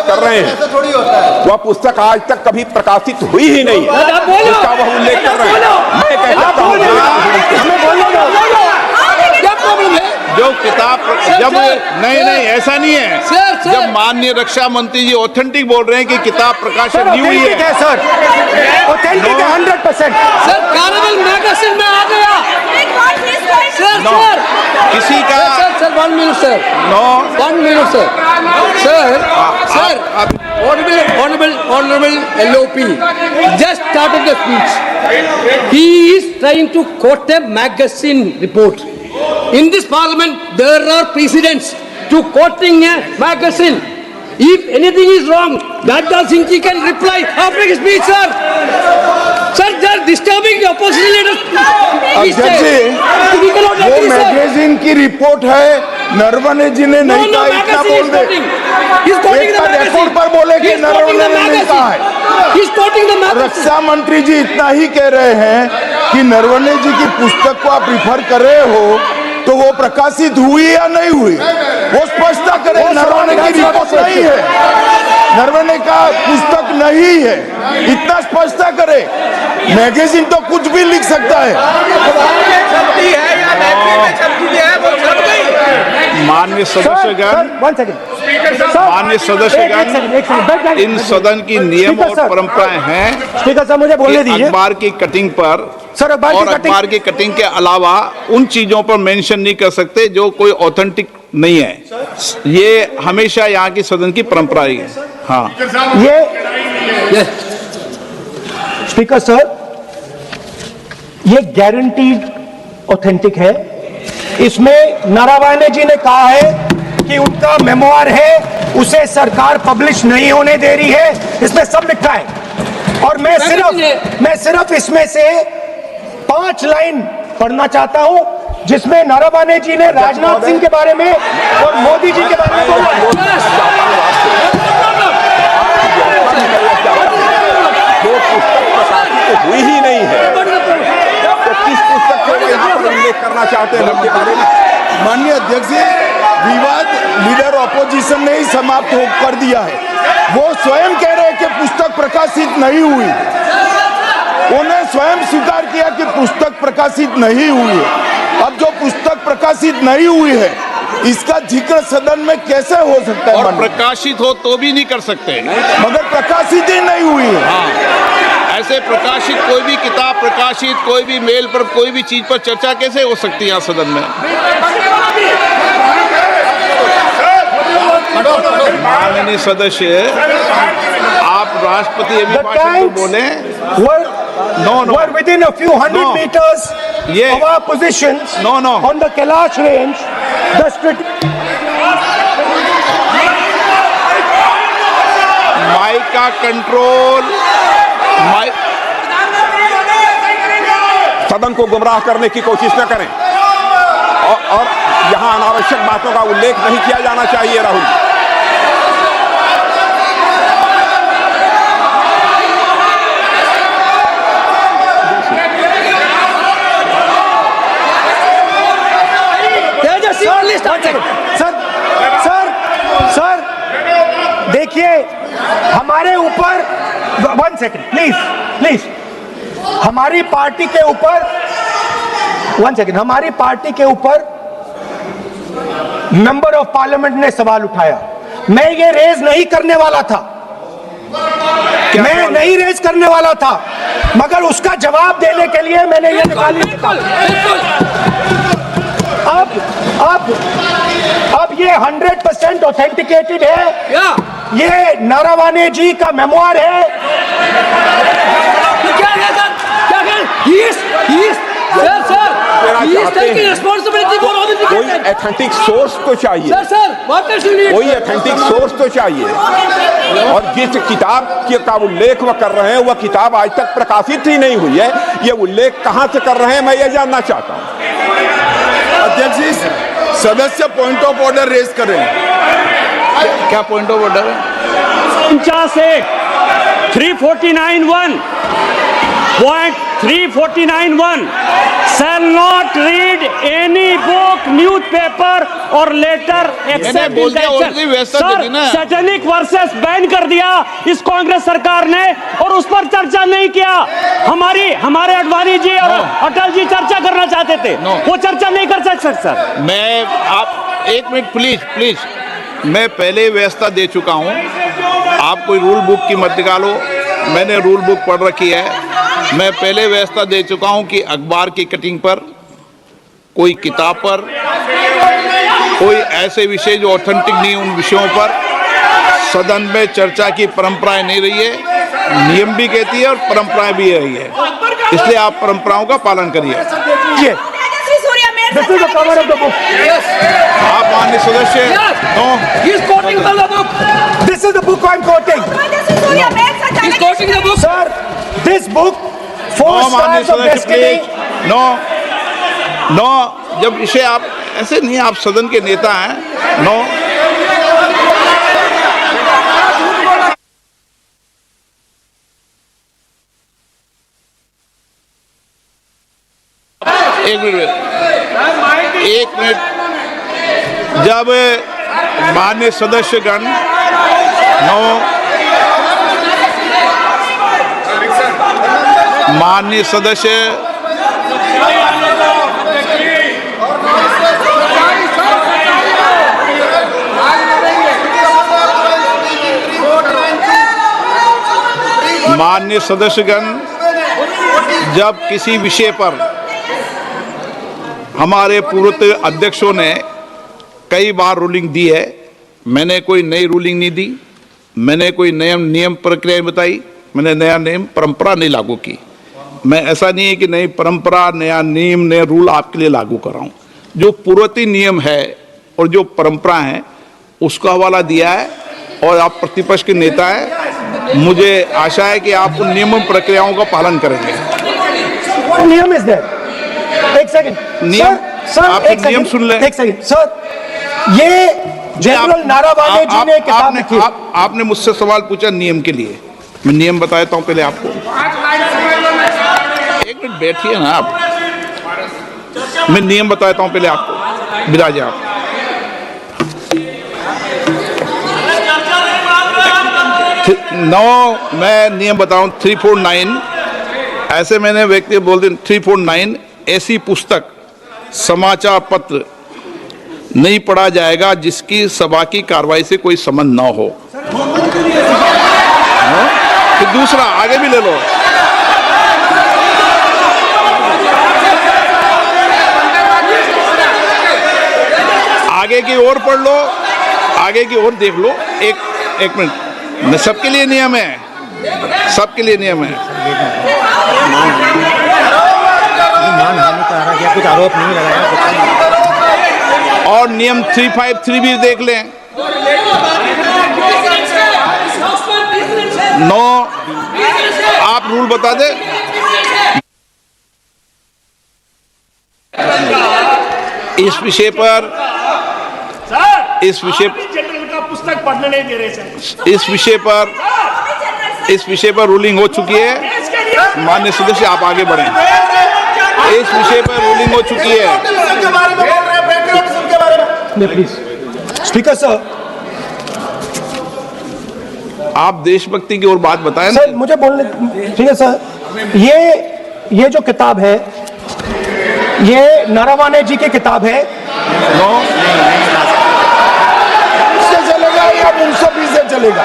कर रहे हैं वह पुस्तक आज तक कभी प्रकाशित हुई ही नहीं, इसका वह उल्लेख कर रहे हैं। मैं कहता हूं जो किताब जब नहीं ऐसा नहीं है। जब माननीय रक्षा मंत्री जी ऑथेंटिक बोल रहे हैं कि किताब प्रकाशित नहीं हुई है सर, ऑथेंटिक है 100%। सर कैरेवल मैगजीन में आ गया सर। सर किसी का sir 1 minute sir, 1 minute sir. Sir honorable LOP just started the speech. He is trying to quote a magazine report. In this parliament there are precedents to quoting a magazine. If anything is wrong, Gadda Singh ji can reply after his speech, sir. Sir, they are disturbing the opposition leaders. अध्यक्ष जी, वो magazine की report है, नरवणे जी ने नहीं कहा, इतना बोल दे। एक रिपोर्ट पर बोले कि नरवणे ने नहीं कहा है। रक्षा मंत्री जी इतना ही कह रहे हैं कि नरवणे जी की पुस्तक को आप रिफर कर रहे हो तो वो प्रकाशित हुई या नहीं हुई, वो स्पष्ट करें। नरवणे की रिपोर्ट नहीं है, नरवणे का पुस्तक नहीं है, इतना स्पष्ट करे। मैगजीन तो कुछ भी लिख सकता है। माननीय सदस्यगण, माननीय सदस्यगण, इन सदन की नियम और परंपराएं हैं। स्पीकर साहब मुझे बोलने दीजिए। अखबार की कटिंग पर सर, और अखबार की कटिंग के अलावा उन चीजों पर मेंशन नहीं कर सकते जो कोई ऑथेंटिक नहीं है। ये हमेशा यहाँ की सदन की परंपरा ही है। हाँ, ये स्पीकर सर, ये गारंटीड ऑथेंटिक है। इसमें नारावाने जी ने कहा है कि उनका मेमोआर है, उसे सरकार पब्लिश नहीं होने दे रही है, इसमें सब लिखा है। और मैं सिर्फ इसमें से 5 लाइन पढ़ना चाहता हूं जिसमें नारावाने जी ने राजनाथ सिंह के बारे में और मोदी जी के बारे में बोला है। जो पुस्तक प्रकाशित हुई ही नहीं है तो किस पुस्तक को यहाँ पर उल्लेख करना चाहते हैं उनके बारे में? माननीय अध्यक्ष जी, विवाद लीडर ऑपोजिशन ने ही समाप्त कर दिया है। वो स्वयं कह रहे हैं कि पुस्तक प्रकाशित नहीं हुई, उन्हें स्वयं स्वीकार किया कि पुस्तक प्रकाशित नहीं हुई है। अब जो पुस्तक प्रकाशित नहीं हुई है इसका जिक्र सदन में कैसे हो सकता है? और प्रकाशित हो तो भी नहीं कर सकते, मगर प्रकाशित ही नहीं हुई है। हाँ, ऐसे प्रकाशित कोई भी किताब प्रकाशित, कोई भी मेल पर कोई भी चीज पर चर्चा कैसे हो सकती है यहाँ सदन में? माननीय सदस्य, आप राष्ट्रपति अभिभाषण को बोले। Were within a few hundred meters of our positions on the Kailash range. Mic का कंट्रोल, सदन को गुमराह करने की कोशिश न करें और यहाँ अनावश्यक बातों का उल्लेख नहीं किया जाना चाहिए। राहुल, सर देखिए, हमारे ऊपर 1 सेकंड प्लीज, हमारी पार्टी के ऊपर 1 सेकंड, हमारी पार्टी के ऊपर मेंबर ऑफ पार्लियामेंट ने सवाल उठाया। मैं ये रेज नहीं करने वाला था, मैं नहीं रेज करने वाला था, मगर उसका जवाब देने के लिए मैंने ये निकाली। अब ये 100% ऑथेंटिकेटेड है। ये नारावाने जी का मेमोआर है। कोई ऑथेंटिक सोर्स तो चाहिए, कोई ऑथेंटिक सोर्स तो चाहिए। और जिस किताब का उल्लेख वह कर रहे हैं वह किताब आज तक प्रकाशित ही नहीं हुई है। ये उल्लेख कहां से कर रहे हैं मैं ये जानना चाहता हूं। अध्यक्ष जी, सदस्य पॉइंट ऑफ ऑर्डर रेज करें। क्या पॉइंट ऑफ ऑर्डर है? 49(1) 349(1) shall not read any book, newspaper or letter except बोल in दिया, the already व्यवस्था Sir, दे दी ना। सैटेनिक वर्सेस बैन कर दिया इस कांग्रेस सरकार ने और उस पर चर्चा नहीं किया। हमारे अडवाणी जी और अटल जी चर्चा करना चाहते थे, वो चर्चा नहीं कर सकते सर। मैं आप एक मिनट प्लीज, मैं पहले व्यवस्था दे चुका हूं। आप कोई रूल बुक की मत निकालो, मैंने रूल बुक पढ़ रखी है। मैं पहले व्यवस्था दे चुका हूं कि अखबार की कटिंग पर, कोई किताब पर, कोई ऐसे विषय जो ऑथेंटिक नहीं, उन विषयों पर सदन में चर्चा की परंपराएं नहीं रही है। नियम भी कहती है और परंपराएं भी रही है, इसलिए आप परंपराओं का पालन करिए। This is the cover of the book. आप माननीय सदस्य, no, He is quoting from the book. This is the book I'm quoting. He is quoting the book. Sir, this book, Four no माननीय Stars of सदस्य Destiny. Please, no, जब इसे आप ऐसे नहीं, आप सदन के नेता हैं, नो। एक मिनट, जब माननीय सदस्यगण, नो, माननीय सदस्य, माननीय सदस्यगण, जब किसी विषय पर हमारे पूर्व अध्यक्षों ने कई बार रूलिंग दी है, मैंने कोई नई रूलिंग नहीं दी, मैंने कोई नियम प्रक्रिया बताई, मैंने नया नियम परंपरा नहीं लागू की। मैं ऐसा नहीं है कि नई परंपरा, नया नियम, नया रूल आपके लिए लागू कर रहा हूँ। जो पूर्ववर्ती नियम है और जो परंपरा है उसका हवाला दिया है, और आप प्रतिपक्ष के नेता हैं, मुझे आशा है कि आप उन नियम प्रक्रियाओं का पालन करेंगे। नियम इज देयर। एक सेकंड नियम, सर, आप एक नियम सेकंड, सुन लें। एक सेकंड सर, ये जनरल नारावाने जी ने किताब लिखी। आपने मुझसे सवाल पूछा नियम के लिए, मैं नियम बताता हूं पहले आपको। एक मिनट बैठिए ना आप, मैं नियम बताता हूं पहले आपको। विराज आप, मैं नियम बताऊं 349, ऐसे मैंने व्यक्ति बोल दिया 349, ऐसी पुस्तक, समाचार पत्र नहीं पढ़ा जाएगा जिसकी सभा की कार्रवाई से कोई संबंध न हो। फिर दूसरा आगे भी ले लो, आगे की ओर पढ़ लो, आगे की ओर देख लो। एक मिनट, मैं सबके लिए नियम है, सबके लिए नियम है। कुछ आरोप नहीं लगाया। और नियम 353 भी देख लें। नो, आप रूल बता दे। इस विषय पर, इस विषय का पुस्तक पढ़ने नहीं दे रहे सर। इस विषय पर रूलिंग हो चुकी है। माननीय सदस्य, आप आगे बढ़ें। इस विषय पर रूलिंग हो चुकी है। प्लीज स्पीकर सर, आप देशभक्ति की ओर बात बताएं। सर मुझे बोलने, ठीक है सर। ये जो किताब है, ये नारावाने जी की किताब है। नो, इससे चलेगा या 1920 से चलेगा?